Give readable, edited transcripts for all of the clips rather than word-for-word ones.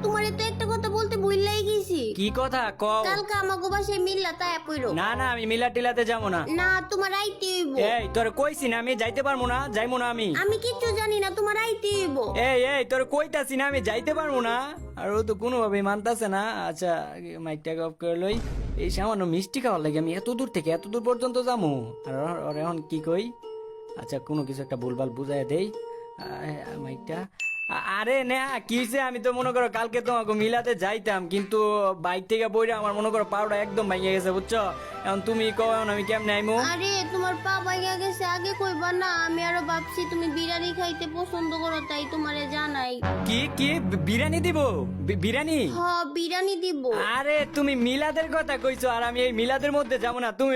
তোমারে তো একটা কথা বলতে ভুললাই গেছি। কি কথা কও? কালকে আমাগো বাসায় মিল্লা তাই পইরো। না না, আমি মিলা টিলাতে যাবো না। না তোমার আইতে হইব। এই তোর কইছি না আমি যাইতে পারবো না, যাইবো না আমি। আমি কিচ্ছু জানি না, তোমার আইতে হইব। এই তোর কইতাছি না আমি যাইতে পারবো না, আর ও তো কোনোভাবেই মানতাছে না। আচ্ছা মাইকটা অফ করে লই। এই সামান্য মিষ্টি খাওয়ার লাগে আমি এত দূর থেকে এত দূর পর্যন্ত যাবো, আর ওর এখন কি কই? আচ্ছা কোনো কিছু একটা ভুলভাল বুঝাই দেই। মাইকটা আরে না কি হয়েছে, আমি তো মনে করো কালকে তোমাকে মিলাতে যাইতাম, কিন্তু বাইক থেকে বইরে আমার মনে করো পাউডা একদম ভেঙে গেছে বুঝছো। এখন তুমি কও এখন আমি কেমনে আইমু? আরে তোমার পা ভাঙা গেছে, আগে কইবা না? আমি আরো ভাবছি তুমি বিরিয়ানি খাইতে পছন্দ করো তাই তোমারে জানাই। কি কি বিরিয়ানি দিব? বিরিয়ানি? হ বিরিয়ানি দিব। আরে তুমি মিলাদের কথা কইছো, আর আমি এই মিলাদের মধ্যে যাবো না। তুমি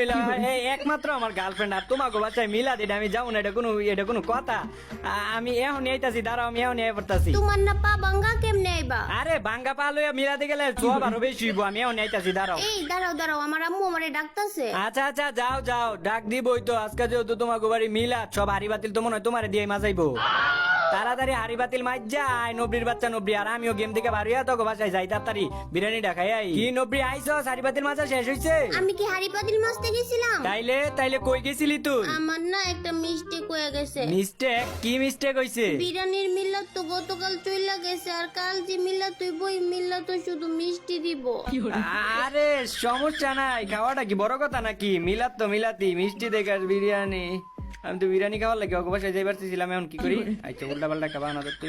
একমাত্র আমার গার্লফ্রেন্ড, আর তোমাকে বাচ্চায় মিলাদ, এটা আমি যাবো না, এটা কোনো কথা? আমি এখন আইতাছি, দাঁড়াও আমি এখন আই পড়তাছি। তোমার না পা ভাঙা, কেমনে আইবা? আরে ভাঙ্গা পা লইয়া মিলাতে গেলে সব আরো বেশি হইব, আমি এখন আইতাছি দাঁড়াও। এই দাঁড়াও দাঁড়াও, আমার আম্মু আমারে ডাকতাছে। আচ্ছা আচ্ছা যাও ডাক দিবই তো। আজকে যেহেতু তোমাকে বাড়ি মিলাদ, সব হাড়ি বাতিল তো মনে হয় তোমারে দিয়ে মাজাইবো। তাড়াতাড়ি হাড়ি বাতিল মাইজ যায়, নবরির বাচ্চা নবরি, আর আমিও গেম থেকে বাড়িয়া তোকে বাসায় যাই তাড়াতাড়ি বিরিয়ানি ডাকাই। কি নবরি আইছো? হাড়ি বাতিল মাজা শেষ হইছে? আমি কি হাড়ি পাতিল মাছতে গেছিলাম? তাইলে কই গেছিলি তুই? আমার না একটা মিস্টেক হয়ে গেছে। মিস্টেক? কি মিস্টেক হইছে? বিরিয়ানির মিল্লাত তো গতকাল চইলা গেছে, আর কাল যে মিল্লাত হইব ওই মিল্লাত তো শুধু মিষ্টি দিব। আরে সমস্যা নাই, খাওয়াটা কি বড় কথা নাকি? মিলাদ তো মিলাতি, মিষ্টি দেখে আর বিরিয়ানি। আমি তো বিরিয়ানি খাওয়ার লাগে ওকে বাসায় যাই পারতেছিলাম, এখন কি করি? আচ্ছা উল্টা পাল্টা খাবার না দেখতে